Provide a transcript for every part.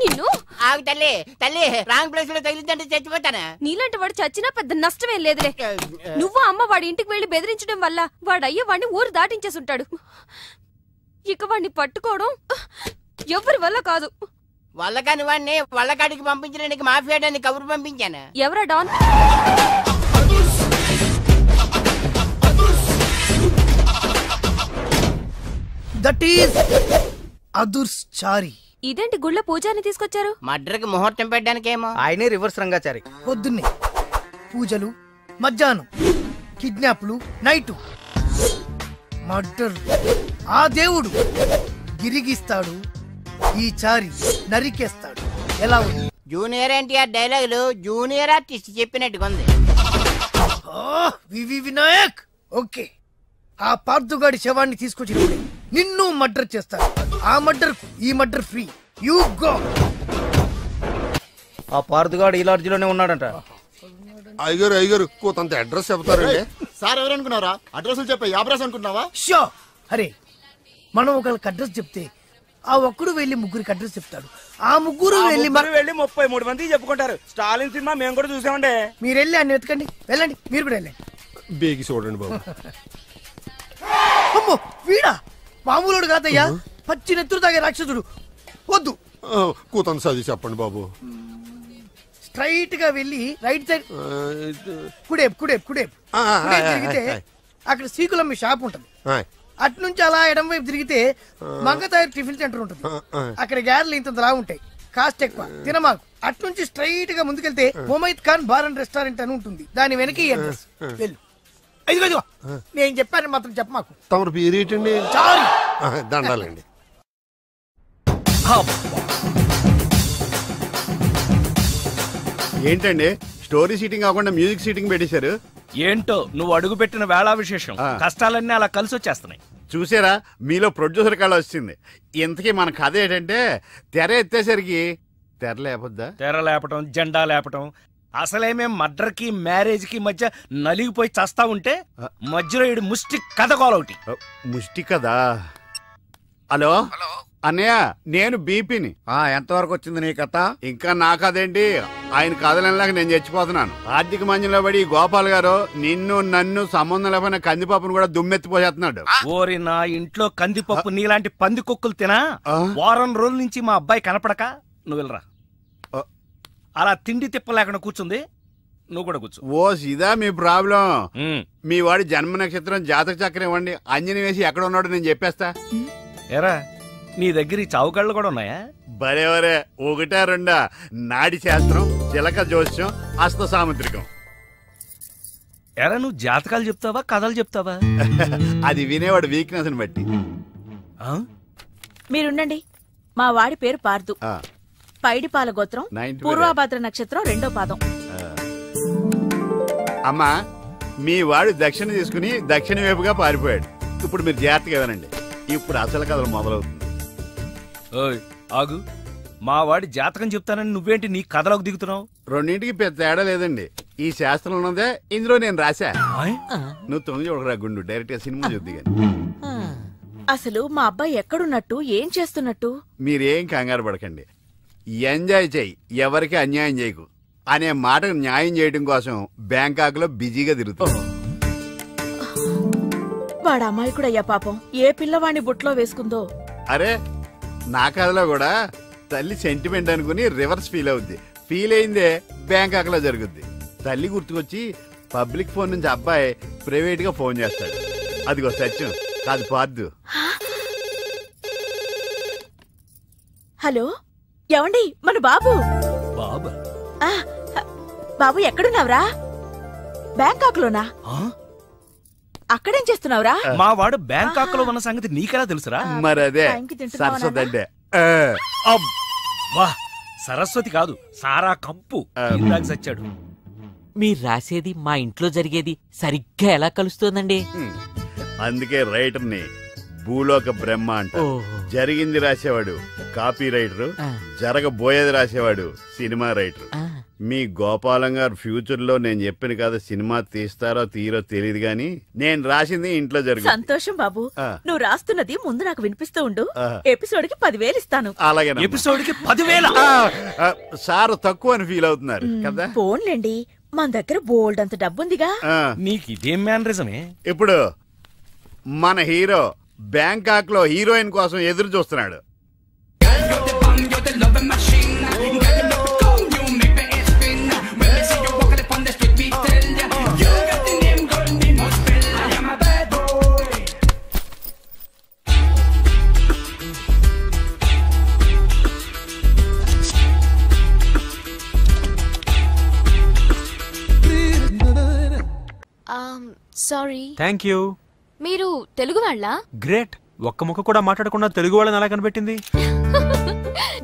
నిన్ను ఆగు తల్లి తల్లి రాంగ్ ప్లేస్ లో తగిలిందంటే చచ్చిపోతానా? నీలాంటి వాడు చచ్చినా పెద్ద నష్టమేం లేదులే. నువ్వు అమ్మ వాడి ఇంటికి వెళ్లి బెదిరించడం వల్ల వాడయ్య వాడిని ఊరు దాటించేసి ఉంటాడు. ఇక వాడిని పట్టుకోవడం ఎవరి వల్ల కాదు. వల్ల కాని వాడిని వల్లకాడికి పంపించడానికి మాఫియాడాన్ని కబురు పంపించాను. ఎవరా డాన్? That is అదుర్చారి. ఇదేంటి గుళ్ళ పూజాని తీసుకొచ్చారు? మర్డర్కి ముహూర్తం పెట్టడానికేమో. ఆయనే రివర్స్ రంగాచారి. పొద్దున్నే పూజలు, మధ్యాహ్నం కిడ్నాప్లు, నైటు మర్డర్. ఆ దేవుడు గిరిగిస్తాడు, ఈ చారి నరికేస్తాడు. ఎలా ఉంది? జూనియర్ ఎన్టీఆర్ డైలాగులు జూనియర్ ఆర్టిస్ట్ చెప్పినట్టుగా ఉంది. వినాయక్ ఓకే. ఆ పార్థుగాడి శవాన్ని తీసుకొచ్చినప్పుడే నిన్ను మర్డర్ చేస్తారు. ఆ మర్డర్ ఈ మర్డర్ ఫ్రీ. You go. ఆ పార్థుగాడు ఈ లాడ్జిలోనే ఉన్నాడంట. అయ్యగారు కొంత అడ్రస్ చెప్తారండి. సార్ ఎవరనుకున్నారా? అడ్రస్ చెప్పే యాబ్రాస్ అనుకుంటున్నావా? షో. అరే మనం ఒకరికి అడ్రస్ చెప్తే ఆ ఒక్కడు వెళ్ళి ముగ్గురికి అడ్రస్ చెప్తాడు. ఆ ముగ్గురు వెళ్ళి 33 మందికి చెప్పుకుంటారు. స్టాలిన్ సినిమా మేము కూడా చూసామండి. మీరు వెళ్ళి అన్ని వెతకండి. వెళ్ళండి, మీరు కూడా వెళ్ళండి. బేగి చూడండి బాబు. అమ్మో వీడా? మామూలుడు కాదయ్యా, పచ్చి నెత్తురు తాగే రాక్షసుడు. వద్దు, కూతంత చదివి చెప్పండి బాబు. స్ట్రైట్ గా వెళ్ళి రైట్ సైడ్ కుడేపు కుడేపు కుడేపు తిరిగితే అక్కడ శ్రీకులమ్మి షాప్ ఉంటది. అటు నుంచి అలా ఎడం వైపు తిరిగితే మంగతాయర్ టిఫిన్ సెంటర్ ఉంటుంది. అక్కడ గ్యారెలు ఇంత లా ఉంటాయి, కాస్ట్ ఎక్కువ, తినమాకు. అటు నుంచి స్ట్రైట్ గా ముందుకెళ్తే మొమైద్ ఖాన్ బార్ అండ్ రెస్టారెంట్ అని ఉంటుంది. దాని వెనక ఈ అడ్రస్. వెళ్ళు. ఇదిగో నేను చెప్పాను మాత్రం చెప్పమాకు. తమరు పేరేటండి? చారి. దండాలండి. ఏంటండి స్టోరీ సీటింగ్ కాకుండా మ్యూజిక్ సీటింగ్ పెట్టేశారు? ఏంటో నువ్వు అడుగు పెట్టిన వేళా విశేషం. కష్టాలన్నీ అలా కలిసి వచ్చేస్తున్నాయి. చూసారా, మీలో ప్రొడ్యూసర్ కళ వచ్చింది. ఇంతకీ మన కథ ఏంటంటే, తెర ఎత్తేసరికి తెర లేపొద్దా? తెర లేపటం, జెండా లేపటం. అసలేమేం మర్డర్ కి మ్యారేజ్ కి మధ్య నలిగిపోయి చస్తా ఉంటే మధ్యలో ఇడు ముష్టి కథ కోలొకటి. ముష్టి కదా. హలో అన్నయ్య, నేను బీపీని. ఎంతవరకు వచ్చింది నీ కథ? ఇంకా నా కథేంటి, ఆయన కథలలాగా నేను చచ్చిపోతున్నాను. ఆర్థిక మంజంలో పడి గోపాల్ గారు నిన్ను నన్ను సంబంధం లేకపోయినా కందిపప్పును కూడా దుమ్మెత్తిపోసేస్తున్నాడు. ఓరి నా ఇంట్లో కందిపప్పు నీలాంటి పంది కుక్కలు తినా వారం రోజుల నుంచి మా అబ్బాయి కనపడక నువ్వు వెళ్ళరా. అలా తిండి తిప్పలేకుండా కూర్చుంది, నువ్వు కూడా కూర్చో. ఓ ఇదా మీ ప్రాబ్లం? మీ వాడి జన్మ నక్షత్రం జాతక చక్రం ఇవ్వండి, అంజని వేసి ఎక్కడ ఉన్నాడో నేను చెప్పేస్తా. ఎరా నీ దగ్గర ఈ చావుకళ్ళు కూడా ఉన్నాయా? బరేవరే, ఒకటా రెండా? నాడి శాస్త్రం, చిలక జోస్యం, హస్త సాముద్రికం. ఎరా నువ్వు జాతకాలు చెప్తావా కథలు చెప్తావా? అది వినేవాడు వీక్నెస్ ని బట్టి. మీరుండండి. మా వాడి పేరు పార్దు, పైడిపాల గోత్రం, పూర్వభాద్ర నక్షత్రం 2వ పాదం. అమ్మా, మీ వాడు దక్షిణ తీసుకుని దక్షిణ వైపుగా పారిపోయాడు. ఇప్పుడు మీరు జాగ్రత్తగా వినండి, ఇప్పుడు అసలు కథలు మొదలవుతుంది. ఆగు, మా వాడి జాతకం చెప్తానని నువ్వేంటి నీ కథలోకి దిగుతున్నావు? రెండింటికి పెద్ద తేడా లేదండి. ఈ శాస్త్రం ఉన్నదే ఇందులో నేను రాశా. నువ్వు తొంగి చూడరా గుండు, డైరెక్ట్ గా సినిమా చూద్ది. అసలు మా అబ్బాయి ఎక్కడున్నట్టు, ఏం చేస్తున్నట్టు? మీరేం కంగారు పడకండి. ఎంజాయ్ చెయ్యి, ఎవరికి అన్యాయం చేయకు అనే మాటకు న్యాయం చేయడం కోసం బ్యాంకాక్ లో బిజీగా తిరుగుతాం. వాడు అమాయకుడయ్యా పాపం. ఏ పిల్లవాడిని బుట్లో వేసుకుందో. అరే, నా కథలో కూడా తల్లి సెంటిమెంట్ అనుకుని రివర్స్ ఫీల్ అవుద్ది. ఫీల్ అయిందే బ్యాంకాక్ లో జరుగుద్ది. తల్లి గుర్తుకొచ్చి పబ్లిక్ ఫోన్ నుంచి అబ్బాయి ప్రైవేట్ గా ఫోన్ చేస్తాడు. అదిగో సత్యం, కాదు పార్దు. హలో, ఏమండి? మన బాబు. బాబు ఎక్కడున్నావురా? బ్యాంకాక్ లోనా? అక్కడేం చేస్తున్నావురా? మా వాడు బ్యాంకాక్ లో ఉన్న సంగతి నీకెలా తెలుసురా? మరదే సరస్వతి. సరస్వతి కాదు, సారా కంపు. ఇందాక చచ్చాడు. మీరు రాసేది మా ఇంట్లో జరిగేది సరిగ్గా ఎలా కలుస్తోందండి? అందుకే రైటర్ ని భూలోక బ్రహ్మ అంట. జరిగింది రాసేవాడు కాపీ రైటర్, జరగబోయేది రాసేవాడు సినిమా రైటర్. మీ గోపాలం గారు ఫ్యూచర్ లో నేను చెప్పిన కదా సినిమా తీస్తారో తీరో తెలియదు గాని నేను రాసింది ఇంట్లో జరుగుతుంది. సంతోషం బాబు. నువ్వు రాస్తున్నది ముందు నాకు వినిపిస్తూ ఉండు. ఎపిసోడ్ కి 10,000 ఇస్తాను. అలాగే. ఎపిసోడ్ కి 10,000? సార్ తక్కువ అని ఫీల్ అవుతున్నారు కదా. పోన్లేండి, మన దగ్గర బోల్డ్ అంత డబ్బుందిగా. నీకు ఇదేం మేనరిజమే. ఇప్పుడు మన హీరో బ్యాంకాక్ లో హీరోయిన్ కోసం ఎదురు చూస్తున్నాడు. సారీ. Thank you. మీరు తెలుగు వాళ్ళ? గ్రేట్. ఒక్క ముక్క కూడా మాట్లాడకుండా తెలుగు వాళ్ళని ఎలా కనిపెట్టింది?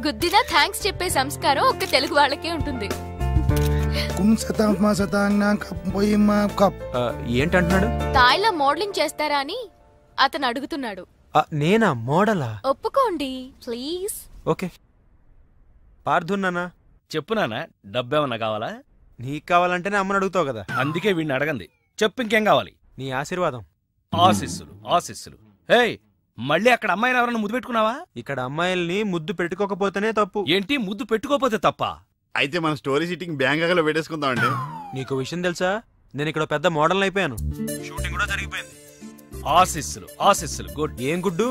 గుద్దినా థ్యాంక్స్ చెప్పే సంస్కారం ఒక్క తెలుగు వాళ్ళకే ఉంటుంది. ఏంటంటున్నాడు? తాయిలా మోడలింగ్ చేస్తారా అని అతను అడుగుతున్నాడు. నేనా మోడలా? ఒప్పుకోండి ప్లీజ్. ఓకే. పార్థున్నానా? చెప్పు నాన్న, డబ్బేమన్నా కావాలా? నీకు కావాలంటేనే అమ్మని అడుగుతావు కదా. అందుకే వీడిని అడగంది. చెప్పు, ఇంకేం కావాలి? నీ ఆశీర్వాదం. ఆశీస్సులు ఆశీస్సులు. హే, మళ్ళీ అక్కడ అమ్మాయిని ఎవరన్నా ముద్దు పెట్టుకున్నావా? ఇక్కడ అమ్మాయిల్ని ముద్దు పెట్టుకోకపోతేనే తప్పు. ఏంటి, ముద్దు పెట్టుకోకపోతే తప్ప? అయితే మన స్టోరీ సిట్టింగ్ బ్యాంకాక్ లో పెట్టేసుకుందామండి. నీకు విషయం తెలుసా, నేను ఇక్కడ పెద్ద మోడల్ అయిపోయాను. షూటింగ్ కూడా జరిగిపోయింది. ఆశీస్సులు ఆశీస్సులు. గుడ్. ఏం గుడ్డు?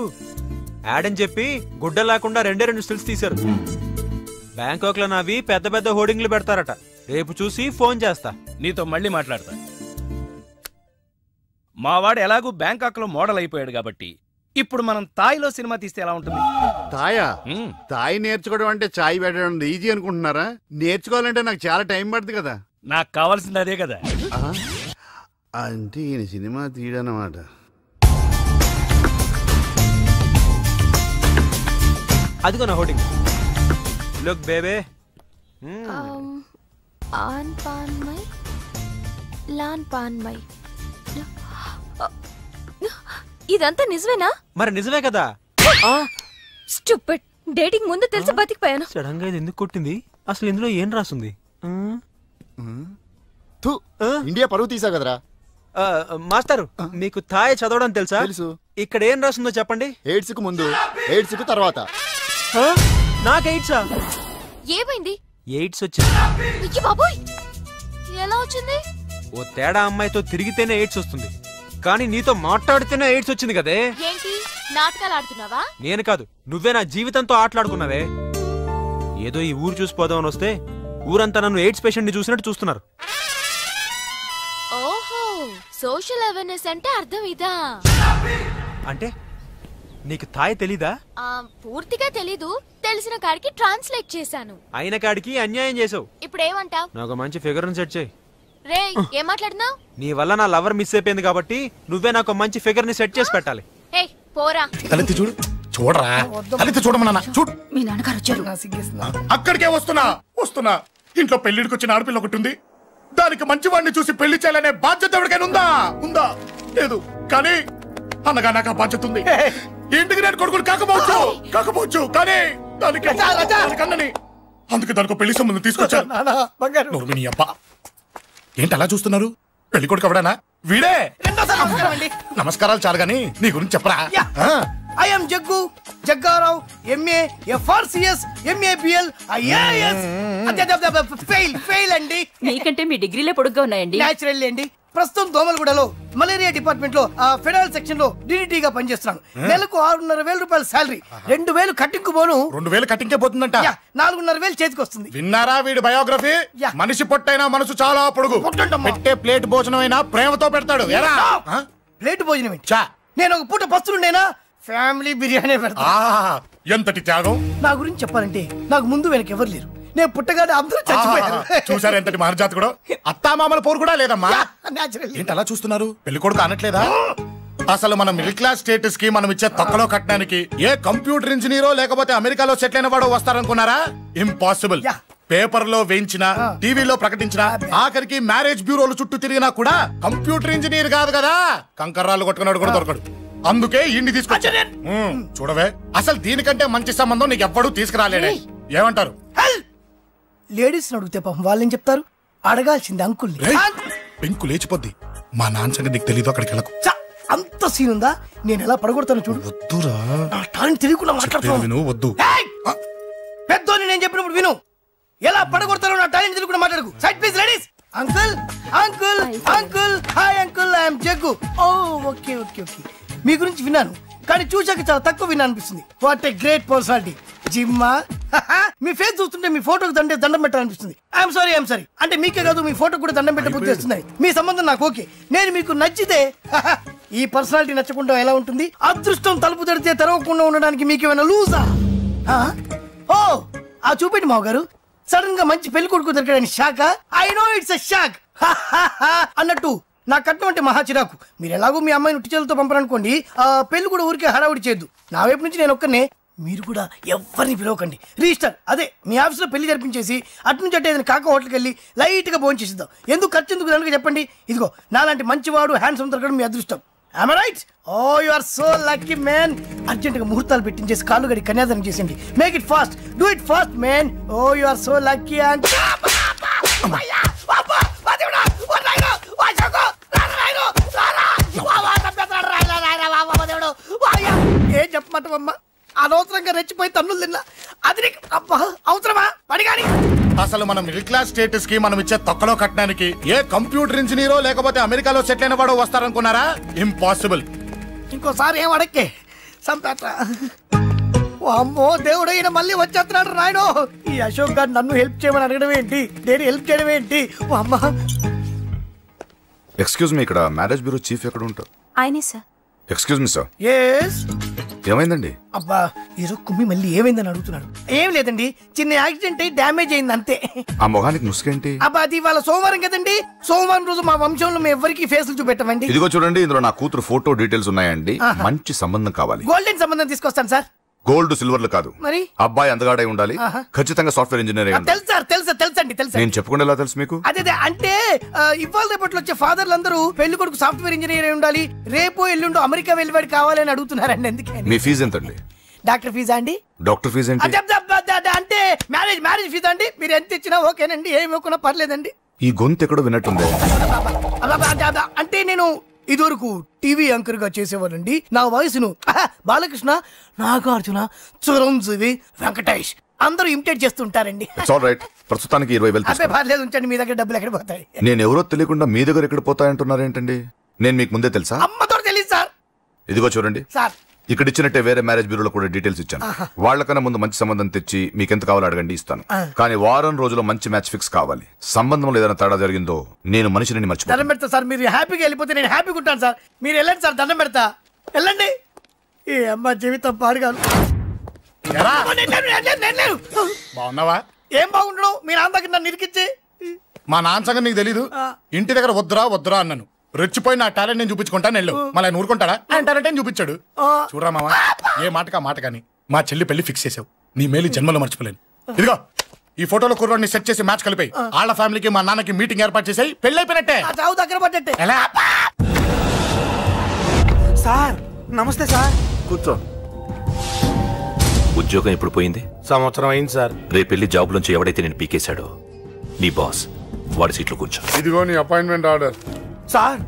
యాడ్ అని చెప్పి గుడ్డ లేకుండా 2 స్టిల్స్ తీశారు. బ్యాంకాక్ లో నావి పెద్ద పెద్ద హోర్డింగ్లు పెడతారట. రేపు చూసి ఫోన్ చేస్తా. నీతో మళ్ళీ మాట్లాడతా. మావాడు ఎలాగూ బ్యాంకాక్ లో మోడల్ అయిపోయాడు కాబట్టి ఇప్పుడు మనం తాయిలో సినిమా తీస్తే ఎలా ఉంటుంది? తాయా? తాయి నేర్చుకోవడం అంటే చాయ్ పెట్టడం ఈజీ అనుకుంటున్నారా? నేర్చుకోవాలంటే నాకు చాలా టైం పడుతుంది కదా. నాకు కావాల్సింది అదే కదా. అంటే ఈయన సినిమా తీయడన్నమాట. అదిగో నా హోర్డింగ్. Look baby. ఆన్ పాన్ మై లాన్ పాన్ మై. ఇదంతా నిజమేనా? మరి నిజమే కదా. స్టూపిడ్. డేటింగ్ ముందు తెలిసి బతికిపోయాను. సడన్ గా ఇది ఎందుకు కొట్టింది? అసలు ఇందులో ఏం రాసుంది? ఇండియా పరువు తీసా కదరా. మాస్టర్, మీకు థాయ్ చదవడం తెలుసా? తెలుసు. ఇక్కడ ఏం రాస్తుందో చెప్పండి. ఎయిడ్స్ కు ముందు, ఎయిడ్స్ కు తర్వాత. నాకు ఎయిడ్సా? ఏమైంది? ఎయిడ్స్ వచ్చింది. అయ్య బాబోయ్, ఎలా వచ్చింది? ఓ తేడా అమ్మాయితో తిరిగితేనే ఎయిడ్స్ వస్తుంది, కానీ నీతో మాట్లాడితేనే ఎయిడ్స్ వచ్చింది కదే. ఏంటి నాటకాలు ఆడుతున్నావా? నేను కాదు, నువ్వే నా జీవితంతో ఆటలాడుకున్నావే. ఏదో ఈ ఊరు చూసిపోదామని వస్తే ఊరంతా నన్ను ఎయిడ్స్ పేషెంట్ ని చూసినట్టు చూస్తున్నారు. ఓహో, సోషల్ అవేర్నెస్ అంటే అర్థం ఇదా? అంటే నీకు తాయ్ తెలీదా? పూర్తిగా తెలీదు. తెలిసిన కాడికి ట్రాన్స్లేట్ చేశాను. అయిన కాడికి అన్యాయం చేసావు. ఇప్పుడు ఏమంటావ్? నాకు మంచి ఫిగర్ సెట్ చేయి. రే, ఏం మాట్లాడుతున్నావు? నీ వల్ల నా లవర్ మిస్ అయిపోయింది కాబట్టి నువ్వే నాకు మంచి ఫిగర్ ని సెట్ చేసి పెట్టాలి. హే, పోరా. తలెత్తి చూడు. చూడరా, తలెత్తి చూడమన్నా. చూడు, మీ నాన్నగారు వచ్చారు. అక్కడికే వస్తున్నా. ఇంట్లో పెళ్లిడికి వచ్చిన ఆడపిల్ల ఒకటి ఉంది. దానికి మంచి వాడిని చూసి పెళ్లి చేయాలనే బాధ్యత ఎవరికైనా ఉందా? లేదు. కానీ అనగా నాకు ఆ బాధ్యత ఉంది. ఇంటికి నేను కొడుకుని కాకపోవచ్చు కానీ దానికి అందుకే దానికి పెళ్లి సంబంధం తీసుకొచ్చాను. ఏంటి అలా చూస్తున్నారు? పెళ్లి కొడుకు ఎవడానా? వీడే. నమస్కారాలు చాలు గాని నీ గురించి చెప్పరా. I am Jaggu Jaggarao, MA FRCS MABL IAS. Fail అండి. మీకంటే మీ డిగ్రీలే పొడుగ్గా ఉన్నాయండి. న్యాచురల్ అండి. ప్రస్తుతం దోమలగూడలో మలేరియా డిపార్ట్మెంట్ లో ఫెడరల్ సెక్షన్ లో DDT గా పనిచేస్తున్నాను. నెలకు 6,500 రూపాయల సాలరీ, 2,000 కట్టింగ్ పోను. 2,000 కట్టింకే పోతుందంట. 4,500 చేతికి వస్తుంది. విన్నారా వీడి బయోగ్రఫీ? మనిషి పొట్టైనా మనసు చాలా పొడుగు. పెట్టే ప్లేట్ భోజనం అయినా ప్రేమతో పెడతాడు. ప్లేట్ భోజనం ఏంటి? నేను ఒక పూట పస్తులుండేనా? ఫ్యామిలీ బిర్యానీ పెడతా. ఎంతటి త్యాగం! నా గురించి చెప్పాలంటే నాకు ముందు వెనక ఎవరు లేరు. నేను పుట్టగానే అందరూ చచ్చిపోయారు. చూసారు ఎంతటి మహర్జాత్ కూడా. అత్తామామల పోరు కూడా లేదమ్మా. ఏంటి అలా చూస్తున్నారు? పెళ్లి కొడుకు అనట్లేదా? అసలు మన మిడిల్ క్లాస్ స్టేటస్ కి మనం ఇచ్చే తక్కువలో కట్టడానికి ఏ కంప్యూటర్ ఇంజనీరో లేకపోతే అమెరికాలో సెటిల్ అయిన వాడు వస్తారనుకున్నారా? ఇంపాసిబుల్. పేపర్ లో వేయించిన, టీవీలో ప్రకటించిన, ఆఖరికి మ్యారేజ్ బ్యూరోలు చుట్టూ తిరిగినా కూడా కంప్యూటర్ ఇంజనీర్ కాదు కదా, కంకర్రాలు కొట్టుకున్నాడు కూడా దొరకడు. అందుకే ఇండి తీసుకొచ్చా. చూడవే, అసలు దీనికంటే మంచి సంబంధం నీకు ఎవ్వడూ తీసుకురాలేడే. ఏమంటారు? లేడీస్ అడిగితే పాపం వాళ్ళేం చెప్తారు? అడగాల్సింది అంకుల్ని. పెంకు లేచిపోద్ది. మా నాన్న సంగతి నీకు తెలీదు, అక్కడికి వెళ్ళకు. అంత సీన్ ఉందా? నేను ఎలా పడగొడతాను చూడు. వద్దురా, నా టాలెంట్ తెలియకుండా మాట్లాడుతున్నాను. విను, వద్దు. పెద్దోని నేను చెప్పినప్పుడు విను. ఎలా పడగొడతారో నా టాలెంట్ తెలియకుండా మాట్లాడకు. Side please ladies. Uncle uncle uncle, hi uncle, I'm Jaggu. Oh okay okay okay. మీ గురించి విన్నాను, కానీ చూశాక చాలా తక్కువ విన్నా అనిపిస్తుంది. What a great personality. జిమ్మా, మీ ఫేస్ చూస్తుంటే మీ ఫోటోకి దండం పెట్టాలనిపిస్తుంది. ఐఎమ్ సారీ అంటే మీకే కాదు, మీ ఫోటో కూడా దండం పెట్టబుద్ధి వస్తున్నాయి. మీ సంబంధం నాకు ఓకే. నేను మీకు నచ్చితే ఈ పర్సనాలిటీ నచ్చకుండా ఎలా ఉంటుంది? అదృష్టం తలుపు తెరితే తెరవకుండా ఉండడానికి మీకేమైనా లూజా? ఓ ఆ చూపెట్టి మావ గారు, సడన్ గా మంచి పెళ్లి కొడుకు దొరికాడని shock. I know it's a shock అన్నట్టు నా కట్నం అంటే మహా చిరాకు. మీరు ఎలాగో మీ అమ్మాయిని ఉట్టి చేతులతో పంపరనుకోండి, పెళ్లి కూడా ఊరికే హడావుడి చేయొద్దు. నా వైపు నుంచి నేను ఒక్కనే, మీరు కూడా ఎవరిని పిలవకండి. రిజిస్టర్ అదే మీ ఆఫీస్లో పెళ్లి జరిపించేసి అటు నుంచి అంటే ఏదైనా కాక హోటల్కి వెళ్ళి లైట్ గా భోజనం చేసిద్దాం. ఎందుకు ఖర్చు ఎందుకు దానికి చెప్పండి. ఇదిగో నాలాంటి మంచివాడు హ్యాండ్సమ్ దొరకడం మీ అదృష్టం. Am I right? Oh, you are so lucky, man. Urgent గా ముహూర్తాలు పెట్టించేసి కాళ్ళు గడి కన్యాదానం చేసేయండి. Make it fast, do it fast, man. Oh you are so lucky. And ఏం చెప్పమంటావమ్మా? అనవసరంగా రెచ్చిపోయి తన్నులు తిన్నా. అది నీకు అబ్బా అవసరమా? పడిగాని అసలు మనం మిడిల్ క్లాస్ స్టేటస్ కి మనం ఇచ్చే తొక్కలో కట్టడానికి ఏ కంప్యూటర్ ఇంజనీరో లేకపోతే అమెరికాలో సెటిల్ అయిన వాడు వస్తారనుకున్నారా? ఇంపాసిబుల్. ఇంకోసారి ఏం అడక్కే సంపేట. అమ్మో దేవుడు, ఈయన మళ్ళీ వచ్చేస్తున్నాడు రాయడు. ఈ అశోక్ గారు నన్ను హెల్ప్ చేయమని అడగడం ఏంటి, నేను హెల్ప్ చేయడం ఏంటి? అమ్మా ఎక్స్క్యూజ్ మీ, ఇక్కడ మ్యారేజ్ బ్యూరో చీఫ్ ఎక్కడ ఉంటారు? ఆయనే sir. Excuse me sir. Yes. ఏమైందండి? అబ్బా ఈరోజు కుమ్మి మళ్ళీ ఏమైందని అడుగుతున్నాడు. ఏం లేదండి, చిన్న యాక్సిడెంట్ అయి డ్యామేజ్ అయింది అంతే. ఆ మొహానికి ముసుకేంటి? అబ్బా అది ఇవాళ సోమవారం కదండి. సోమవారం రోజు మా వంశంలో మేము ఎవరికి ఫేసులు చూపెట్టమండి. ఇదిగో చూడండి, ఇందులో నా కూతురు ఫోటో డీటెయిల్స్ ఉన్నాయండి. మంచి సంబంధం కావాలి. గోల్డెన్ సంబంధం తీసుకొస్తాను సార్. గోల్డ్ సిల్వర్లు కాదు, మరి అబ్బాయి అందగాడై ఉండాలి. ఖచ్చితంగా సాఫ్ట్వేర్ ఇంజనీర్. తెలుసండి. నేను చెప్పకుండా ఎలా తెలుసు మీకు? అదే అంటే ఇవాళ రేపట్లో వచ్చే ఫాదర్లు అందరూ పెళ్లి కొడుకు సాఫ్ట్వేర్ ఇంజనీర్ అయి ఉండాలి, రేపు ఎల్లుండో అమెరికా వెళ్ళివాడు కావాలని అడుగుతున్నారండి. ఎందుకని? మీ ఫీజు ఎంతండి? డాక్టర్ ఫీజా అండి? డాక్టర్ ఫీజు ఏంటి? అంటే మ్యారేజ్ ఫీజా అండి. మీరు ఎంత ఇచ్చినా ఓకేనండి, ఏమి ఇవ్వకున్నా పర్లేదండి. ఈ గొంతు ఎక్కడో విన్నట్టుంది. అంటే నేను ఇదివరకు టీవీ యాంకర్ గా చేసేవాడండి. నా వయసును బాలకృష్ణ, నాగార్జున, చిరంజీవి, వెంకటేష్ అందరూ ఇమిటేట్ చేస్తుంటారండి. ప్రస్తుతానికి 20,000. పర్లేదు ఉంచండి, మీ దగ్గర డబ్బులు ఎక్కడ పోతాయి? నేను ఎవరో తెలియకుండా మీ దగ్గర ఎక్కడ పోతాయంటున్నారేంటండి? నేను మీకు ముందే తెలుసా? అమ్మతో తెలియదు సార్. ఇదిగో చూడండి సార్, ఇక్కడ ఇచ్చినట్టే వేరే మ్యారేజ్ బ్యూరోలో కూడా డీటెయిల్స్ ఇచ్చాను. వాళ్ళకన్నా ముందు మంచి సంబంధం తెచ్చి మీకు ఎంత కావాలో అడగండి, ఇస్తాను. కానీ వారం రోజుల్లో మంచి మ్యాచ్ ఫిక్స్ కావాలి. సంబంధంలో ఏదైనా తేడా జరిగిందో నేను మనిషిని మర్చిపోతాను. దండం పెడతా సార్. మీరు హ్యాపీగా వెళ్ళిపోతే నేను హ్యాపీగా ఉంటాను సార్. మీరు వెళ్ళండి సార్, దండం పెడతా. వెళ్ళండి. ఈ అమ్మ జీవితం పాడుగాను. బాగున్నావా? ఏం బాగుండడం? మీ నాన్న దగ్గర నన్ను ఇరికిచ్చి. మా నాన్న సంగతి నీకు తెలీదు. ఇంటి దగ్గర వద్దురా అన్నాను. రెచ్చిపోయి నా టాలెంట్ నేను చూపించుకుంటాను. వెళ్ళు. మళ్ళీ ఆయన ఊరుకుంటాడా? ఆయన టాలెంట్ చూపించాడు. చూడరా మావా, ఏ మాటకా మాట కానీ మా చెల్లి పెళ్లి ఫిక్స్ చేసావు. నీ మేలు జన్మలో మర్చిపోలేను. ఇదిగో ఈ ఫోటోలో కుర్రాడిని సెట్ చేసి మ్యాచ్ కలిపాయి. వాళ్ళ ఫ్యామిలీకి మా నాన్నకి మీటింగ్ ఏర్పాటు చేసాయి. పెళ్లి అయిపోయినట్టే. దగ్గర పడ్డట్టే. సార్ నమస్తే సార్. కూర్చో. ఉద్యోగం ఎప్పుడు పోయింది? సంవత్సరం అయింది సార్. రేపెళ్ళి జాబ్ నుంచి ఎవడైతే నేను పీకేశాడో నీ బాస్, వాడి సీట్లో కూర్చో. ఇదిగో నీ అపాయింట్మెంట్ ఆర్డర్. సార్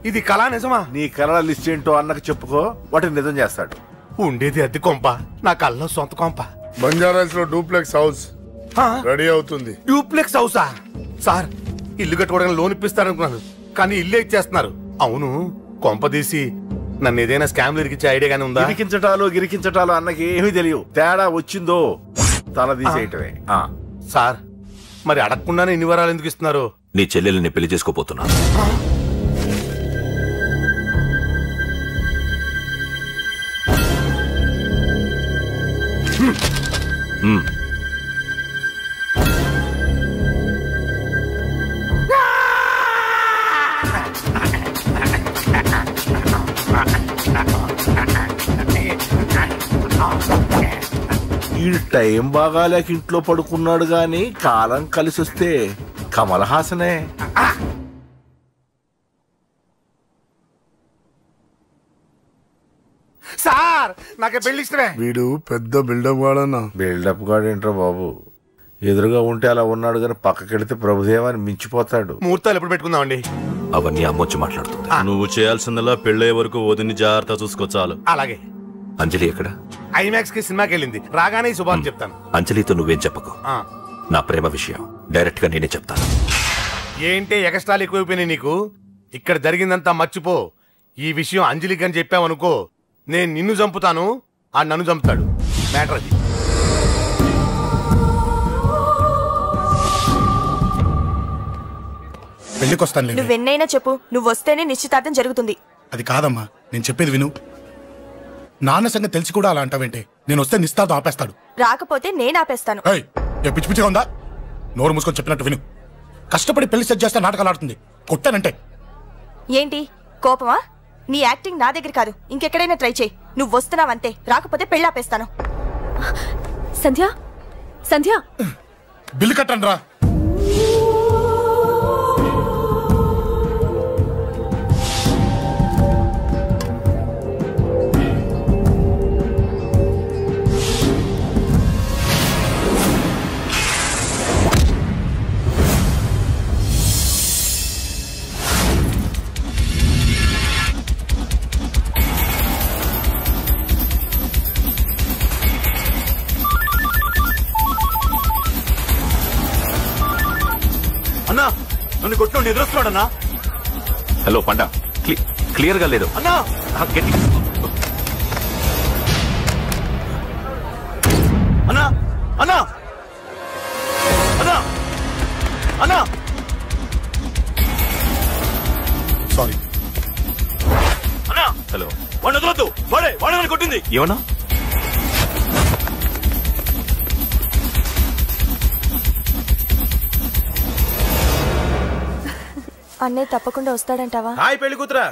ఇది కళా నిజమా? నీ కళల లిస్ట్ ఏంటో అన్నకు చెప్పుకో, వాటిని నిజం చేస్తాడు. ఉండేది అద్దె కొంప, నా కళ్ళలో సొంత కొంప. బంజారాస్ లో డూప్లెక్స్ హౌస్ రెడీ అవుతుంది. డూప్లెక్స్ హౌసా? సార్ ఇల్లు కట్టుకోవడానికి లోన్ ఇప్పిస్తారనుకున్నాను, కానీ ఇల్లే ఇచ్చేస్తున్నారు. అవును, కొంప తీసి నన్ను ఏదైనా స్కామ్ ఇరికించే ఐడియా గానీ ఉందా? గిరికించటాలు అన్నకి ఏమీ తెలియవు. తేడా వచ్చిందో తల తీసేయటమే. సార్ మరి అడగకుండానే ఇన్ని వరాలు ఎందుకు ఇస్తున్నారు? నీ చెల్లెల్ని పెళ్లి చేసుకోపోతున్నా. ఈ టైం బాగాలేక ఇంట్లో పడుకున్నాడు గాని కాలం కలిసి వస్తే కమల్ హాసనే. సార్ నాకే పెళ్లి ఇష్టమే. వీడు పెద్ద బిల్డప్ గాడన్నా. బిల్డప్ గాడు ఏంట్రా బాబు, ఎదురుగా ఉంటే అలా ఉన్నాడు కానీ పక్కకెడితే ప్రభుదేవాన్ని మించిపోతాడు. ముహూర్తాలు ఎప్పుడు పెట్టుకుందామండి? అవన్నీ అమ్మొచ్చి మాట్లాడుతుంది. నువ్వు చేయాల్సిందలా పెళ్ళే వరకు వదిని జాగ్రత్త చూసుకో చాలు. అలాగే. అంజలి ఎక్కడ? ఐమాక్స్ కి సినిమాకి వెళ్ళింది. రాగానే శుభాన్ని చెప్తాను. అంజలితో నువ్వేం చెప్పకు. నా ప్రేమ విషయం డైరెక్ట్ గా నేనే చెప్తాను. ఏంటి ఎక్స్ట్రాలు ఎక్కువైపోయినాయి నీకు? ఇక్కడ జరిగిందంతా మర్చిపో. ఈ విషయం అంజలికి అని చెప్పావనుకో, నేను నిన్ను చంపుతాను, ఆ నన్ను చంపుతాడు. మ్యాటర్ అది. పెళ్లికొస్తాను. నువ్వెన్నైనా చెప్పు, నువ్వు వస్తేనే నిశ్చితార్థం జరుగుతుంది. అది కాదమ్మా, నేను చెప్పేది విను. నాన్న సంగతి తెలిసి కూడా అలా అంటావేంటే? నేను వస్తే నిశ్చితార్థం ఆపేస్తాడు. రాకపోతే నేను ఆపేస్తాను. పిచ్చి పిచ్చిగా ఉందా? నోరు మూసుకొని చెప్పినట్టు విను. కష్టపడి పెళ్లి సెట్ చేస్తే నాటకాలు ఆడుతుంది. కొట్టానంటే ఏంటి కోపమా? నీ యాక్టింగ్ నా దగ్గర కాదు, ఇంకెక్కడైనా ట్రై చేయి. నువ్వు వస్తున్నావంతే, రాకపోతే పెళ్లి ఆపేస్తాను. సంధ్య, సంధ్య, బిల్లు కట్టండి రా. అన్నా నన్ను కొట్టిన ఎదురొస్తున్నాడన్నా. హలో పండా, క్లియర్ గా లేదు అన్నా. గట్టి అన్నా, అన్నా, అన్నా, అన్నా. సారీ అన్నా. హలో, వాడిని వదలొద్దు. వాడే నన్ను కొట్టింది. ఏమన్నా? అన్నయ్య తప్పకుండా వస్తాడంటావా? హాయ్ పెళ్లి కూతురా.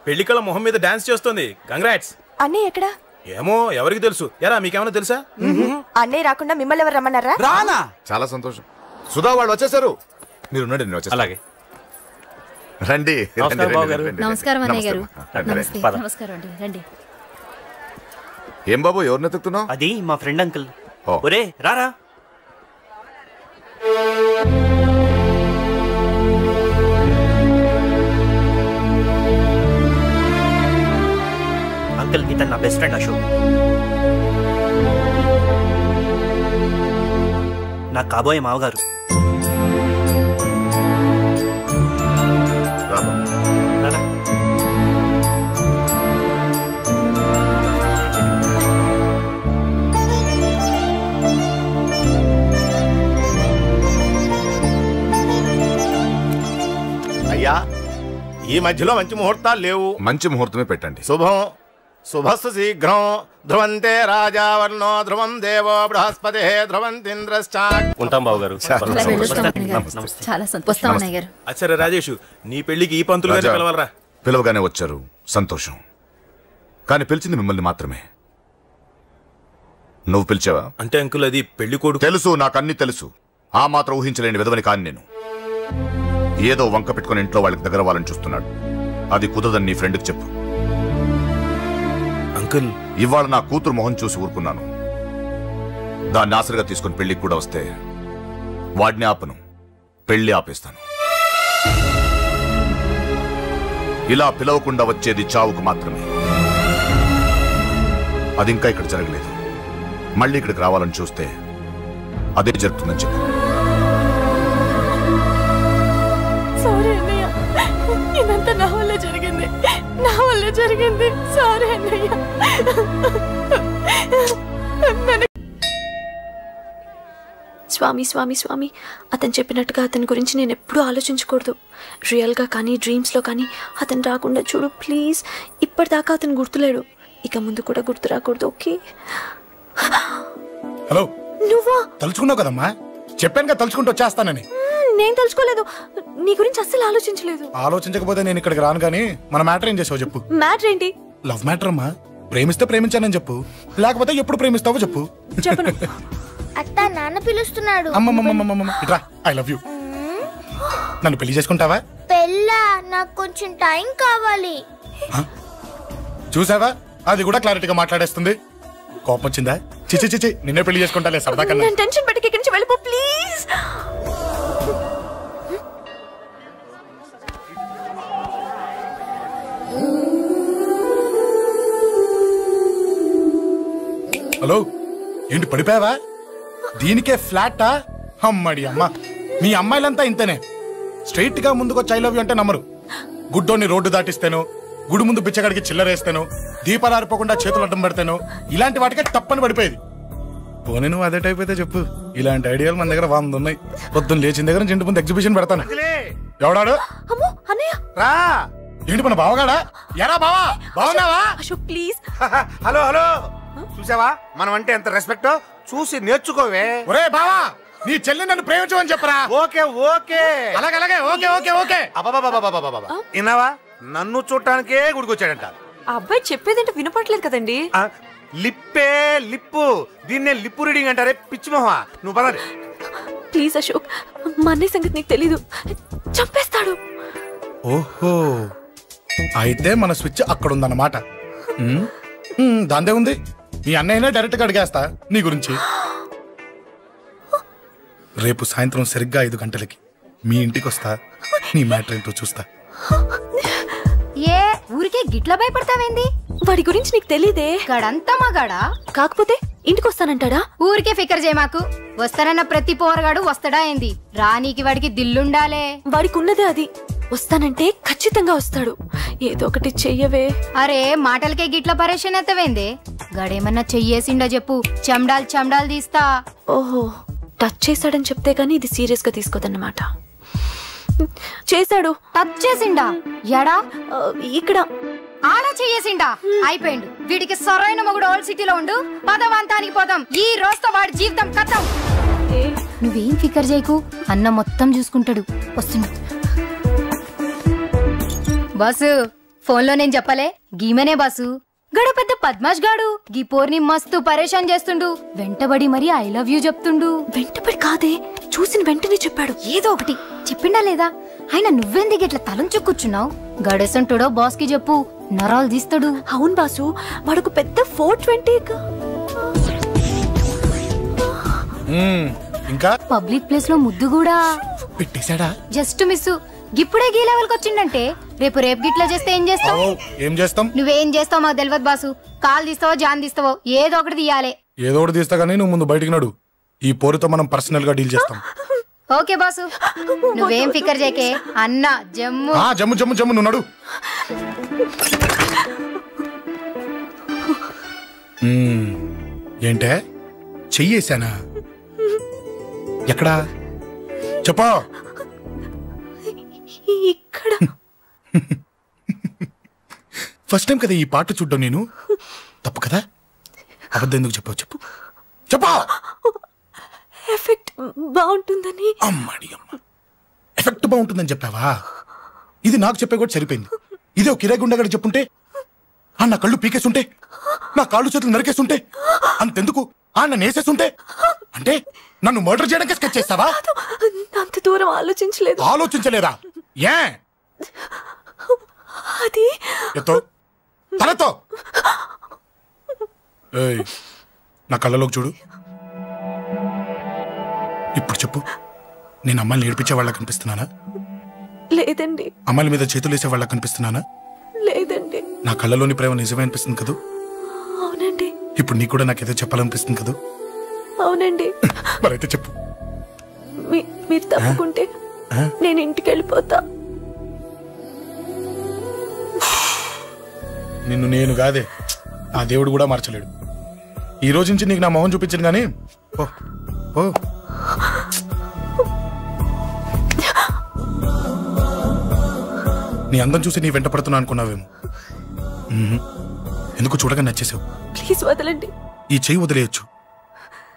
పెళ్లి కళ మొహం మీద డాన్స్ చేస్తుంది. కంగ్రాట్స్. అన్నయ్య ఎక్కడా? ఏమో, ఎవరికి తెలుసు. ఎరా మీకేమైనా తెలుసా? అన్నయ్య రాకుండా మిమ్మల్ని ఎవరు రమ్మన్నారా? రానా? చాలా సంతోషం. సుధా వాళ్ళు వచ్చేసారు. మీరు ఉండండి, నేను వచ్చేస్తాను. అలాగే. రండి. నమస్కారం అన్నయ్య గారు. నమస్కారం అండి, రండి. ఏం బాబు, ఎవరిని ఎత్తుకుతున్నావు? అది మా ఫ్రెండ్ అంకుల్. ఒరే రారా. అంకుల్, ఇతను నా బెస్ట్ ఫ్రెండ్ అశోక్. నా కాబోయే మావగారు. అయ్యా, ఈ మధ్యలో మంచి ముహూర్తాలు లేవు. మంచి ముహూర్తమే పెట్టండి. శుభం శుభస్సు శీఘ్రం. ధ్రువంతే రాజావర్ణో ధ్రువం దేవో బృహస్పతి ధ్రువంతింద్రశ్చ. ఉంటాం బాబు గారు. చాలా సంతోషం అన్నయ్య గారు. అచ్చరే రాజేష్, నీ పెళ్లికి ఈ పంతులు గారిని పిలవాలరా. పిలవగానే వచ్చారు, సంతోషం. కానీ పిలిచింది మిమ్మల్ని మాత్రమే. నువ్వు పిలిచావా? అంటే అంకుల్, అది పెళ్లి కొడుకు. తెలుసు, నాకు అన్ని తెలుసు. ఆ మాత్రం ఊహించలేని విధవని కాని నేను. ఏదో వంక పెట్టుకుని ఇంట్లో వాళ్ళకి దగ్గర వాళ్ళని చూస్తున్నాడు. అది కుదరదని నీ ఫ్రెండ్కి చెప్పు. అంకుల్, ఇవాళ నా కూతురు మొహం చూసి ఊరుకున్నాను. దాన్ని ఆసరిగా తీసుకుని పెళ్లికి కూడా వస్తే వాడిని ఆపను, పెళ్లి ఆపేస్తాను. ఇలా పిలవకుండా వచ్చేది చావుకు మాత్రమే. అది ఇంకా ఇక్కడ జరగలేదు. మళ్ళీ ఇక్కడికి రావాలని చూస్తే అదే జరుగుతుందని చెప్పు. సారీ అన్నయ్య, ఇదంతా నా వల్ల జరిగింది. నా వల్ల జరిగింది. సారీ అన్నయ్య. స్వామి స్వామి స్వామి, అతను చెప్పినట్టుగా అతని గురించి నేను ఎప్పుడూ ఆలోచించకూడదు. రియల్గా కానీ డ్రీమ్స్లో కానీ అతను రాకుండా చూడు ప్లీజ్. ఇప్పటిదాకా అతను గుర్తులేడు, ఇక ముందు కూడా గుర్తు రాకూడదు. ఓకే. హలో, నువ్వా? తలుచుకున్నావు కదమ్మా, చెప్పాను కదా తలుచుకుంటూ వచ్చేస్తానని. నేను తలుచుకోలేదు, నీ గురించి అస్సలు ఆలోచించలేదు. ఆలోచించకపోతే నేను ఇక్కడికి రాను. కానీ మన మ్యాటర్ ఏం చేసావు చెప్పు. మ్యాటర్ ఏంటి? లవ్ మ్యాటర్ అమ్మా. ప్రేమిస్తే ప్రేమించానని చెప్పు, లేకపోతే ఎప్పుడు ప్రేమిస్తావో చెప్పు. చెప్పను. అత్త, నాన్న పిలుస్తున్నాడు. అమ్మమ్మమ్మమ్మమ్మ, ఇట్రా. I love you. నన్ను పెళ్లి చేసుకుంటావా? పెళ్ళా? నాకు కొంచెం టైం కావాలి. చూసావా, అది కూడా క్లారిటీగా మాట్లాడేస్తుంది. కోపం వచ్చిందా? చిచి చిచి, నిన్నే పెళ్లి చేసుకుంటాలే సరదా కన్నా. టెన్షన్ పెట్టి ఇక్కడి నుంచి వెళ్ళిపో ప్లీజ్. హలో, ఏంటి పడిపోయావా? దీనికే ఫ్లాటా? అమ్మడి అమ్మ, మీ అమ్మాయిలంతా ఇంతనే. స్ట్రైట్ గా ముందుకొచ్చి ఐ లవ్ యూ అంటే నమ్మరు. గుడ్డోని రోడ్డు దాటిస్తాను, గుడి ముందు బిచ్చగాడికి చిల్లరేస్తాను, దీపాలు ఆరిపోకుండా చేతులు అడ్డం పెడతాను, ఇలాంటి వాటికే తప్పని పడిపోయేది. పోనీ నువ్వు అదే టైప్ అయితే చెప్పు, ఇలాంటి ఐడియాలు మన దగ్గర 100 ఉన్నాయి. పొద్దున్న లేచిన దగ్గర ఇంటి ముందు ఎగ్జిబిషన్ పెడతాను. ఎవడాడు? రా. ఏంటి మన బావగాడా? ఎరా బావా, బావున్నావా? అశోక్ ప్లీజ్. హలో హలో, చూసావా మనం అంటే ఎంత రెస్పెక్ట్? చూసి నేర్చుకోవే. ఒరే బావా, నీ చెల్లి నన్ను ప్రేమించమని చెప్పరా. ఓకే ఓకే, అలాగే ఓకే ఓకే ఓకే. విన్నావా, నన్ను చూడటానికే గుడికొచ్చాడంట. ఆ అబ్బాయి చెప్పేదంటే వినపడలేదు కదండి. లిప్పే లిప్పు, దీన్నే లిప్పు రీడింగ్ అంటారే పిచ్చి మొహ. నువ్వు పదండి ప్లీజ్ అశోక్, మా అన్నయ్య సంగతి నీకు తెలీదు, చంపేస్తాడు. ఓహో, అయితే మన స్విచ్ అక్కడ ఉందన్నమాట. దాందే ఉంది, మీ అన్నయ్యనే డైరెక్ట్ గా అడిగేస్తా నీ గురించి. రేపు సాయంత్రం సరిగ్గా 5 గంటలకి మీ ఇంటికి వస్తా, నీ మ్యాటర్ ఏంటో చూస్తా. ఏ ఊరికే గిట్ల భయపడతావేంది? వాడి గురించి నీకు తెలీదే. గడంతా మగాడా, కాకపోతే ఇంటికి వస్తానంటాడా? ఊరికే ఫికర్ చేయమాకు. వస్తానన్న ప్రతి పోరగాడు వస్తాడా ఏంది? రానీకి వాడికి దిల్లుండాలే. వాడికి ఉన్నదే అది. వస్తానంటే ఖచ్చితంగా వస్తాడు. ఏదో ఒకటి చెయ్యవే. అరే మాటలకే గిట్ల పరేషన్ ఎత్తవేంది? గడేమన్నా చెయ్యేసిండో చెప్పు, చెమ్డాల్ తీస్తా. ఓహో, టచ్ చేశాడని చెప్తే గానీ ఇది సీరియస్ గా తీసుకోదన్నమాట. చేశాడు. టచ్ చేసిండా? ఎడా? ఇక్కడ. ఆడా చెయ్యేసిండా? అయిపోయిండు. వీడికి సరైన మొగుడు ఓల్డ్ సిటీలో ఉండు. పదవంతానికి పోదాం. ఈ రోజుతో వాడి జీవితం కథం. నువ్వేం ఫికర్ చేయకు, అన్న మొత్తం చూసుకుంటాడు. వస్తుండు. బాసు, ఫోన్లో నేను చెప్పలే, గీమనే బాసు. గడు పెద్ద పద్మాష్ గాడు. గీ పోర్ని మస్తు పరేషాన్ చేస్తుండు. వెంటబడి మరి ఐ లవ్ యూ చెప్తుండు. వెంటబడి కాదే, చూసిన వెంటనే చెప్పాడు. ఏదో ఒకటి చెప్పిండా లేదా? ఆయన నువ్వెందుకు ఇట్లా తలంచు కూర్చున్నావు? గడేసంటుడో బాస్ కి చెప్పు, నరాలు తీస్తాడు. అవును బాసు, వాడుకు పెద్ద 420. ఇంకా పబ్లిక్ ప్లేస్ లో ముద్దు కూడా పెట్టేశాడా? Just miss. ఇప్పుడే గీ లెవెల్ కి వచ్చిండంటే రేపు గిట్లా చేస్తే ఏం చేస్తావు? ఏం చేస్తాం? నువ్వేం చేస్తావు మాకు తెలియదు బాసు. కాల్ తీస్తావో జాన్ తీస్తావో ఏదో ఒకటి తీయాలి. ఏదో ఒకటి తీస్తా గానీ నువ్వు ముందు బయటికి నడు. ఈ పోరుతో మనం పర్సనల్ గా డీల్ చేస్తాం. ఓకే బాసు, నువ్వేం ఫికర్ చేయకే. అన్న జమ్ము జమ్ము జమ్ము జమ్ము, నువ్వు నడు. ఏంటే చెయ్యేశానా? ఎక్కడా చెప్పా? ఇక్కడ. ఫస్ట్ టైం కదా ఈ పాట చూడ్డం నేను. తప్పు కదా? అబద్ధం ఎందుకు చెప్పావు? చెప్పు చెప్పా. ఎఫెక్ట్ బాగుంటుందని. అమ్మడి అమ్మ, ఎఫెక్ట్ బాగుంటుందని చెప్పావా? ఇది నాకు చెప్పే కూడా సరిపోయింది. ఇదే ఒక కిరాయి గుండెగాడు చెప్పుంటే, నా కళ్ళు పీకేస్తుంటే, నా కాళ్ళు చేతులు నరికేస్తుంటే, అంతెందుకు నన్ను వేసేస్తుంటే, అంటే నన్ను మర్డర్ చేయడానికి స్కెచ్ చేస్తావా? అంత దూరం ఆలోచించలేదు. ఆలోచించలేదా? ఏ అది ఎత్తో తలతో. నా కళ్ళలోకి చూడు. ఇప్పుడు చెప్పు, నేను అమ్మాయిని ఏడిపించే వాళ్ళ కనిపిస్తున్నానా? లేదండి. అమ్మాయిల మీద చేతులు వేసే వాళ్ళ కనిపిస్తున్నానా? లేదండి. నా కళ్ళలోని ప్రేమ నిజమే అనిపిస్తుంది కదూ? అవునండి. ఇప్పుడు నీకు కూడా నాకేదో చెప్పాలనిపిస్తుంది కదూ? అవునండి. మరైతే చెప్పు. మీరు తప్పుకుంటే నేను ఇంటికి వెళ్ళిపోతా. నిన్ను నేను కాదే, ఆ దేవుడు కూడా మార్చలేడు. ఈ రోజు నుంచి నీకు నా మొహం చూపించను గానీ ఓ ఓ. నీ అందం చూసి నీ వెంట పడుతున్నా అనుకున్నావేమో. ఎందుకు చూడగా నచ్చేసావు. ప్లీజ్ వదలండి. ఈ చెయ్యి వదిలేయచ్చు,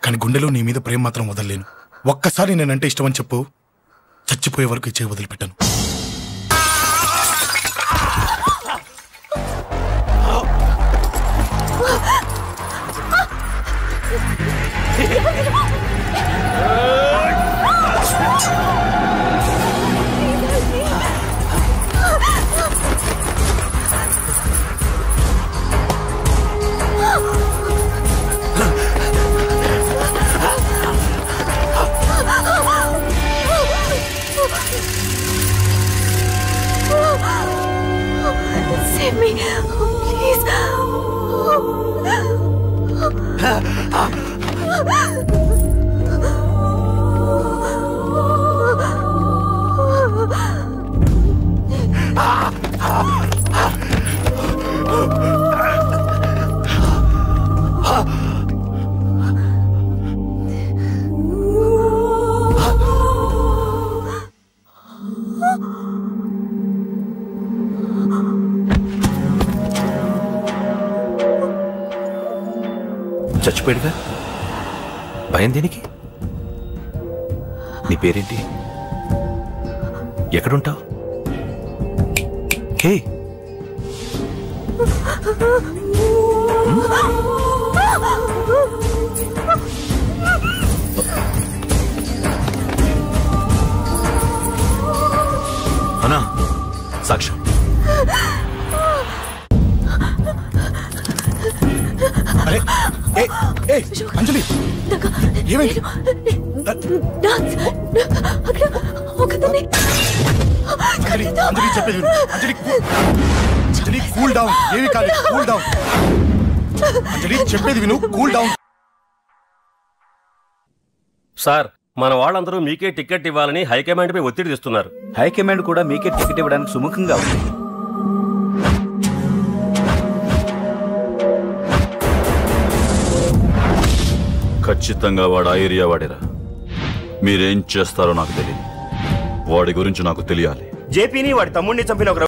కానీ గుండెలో నీ మీద ప్రేమ మాత్రం వదలలేను. ఒక్కసారి నేనంటే ఇష్టమని చెప్పు, చచ్చిపోయే వరకు ఈ చెయ్యి వదిలిపెట్టాను. చచ్చిపోయాడుగా, భయం దేనికి? నీ పేరేంటి? ఎక్కడుంటావు? హే, అన్నా సాక్ష్యం. అంజలి ఏమైంది? అంజలి చెప్పేది విను. అంజలి కూల్ డౌన్. ఏమి కాలేదు, కూల్ డౌన్. అంజలి చెప్పేది విను, కూల్ డౌన్. సార్, మన వాళ్ళందరూ మీకే టికెట్ ఇవ్వాలని హైకమాండ్ పై ఒత్తిడి తెస్తున్నారు. హైకమాండ్ కూడా మీకే టికెట్ ఇవ్వడానికి సుముఖంగా ఉంది. ఖచ్చితంగా వాడు ఆ ఏరియా వాడేరా. మీరేం చేస్తారో నాకు తెలియదు. వాడి గురించి నాకు తెలియాలి. జేపీని వాడి తమ్ముడిని చంపిన ఒక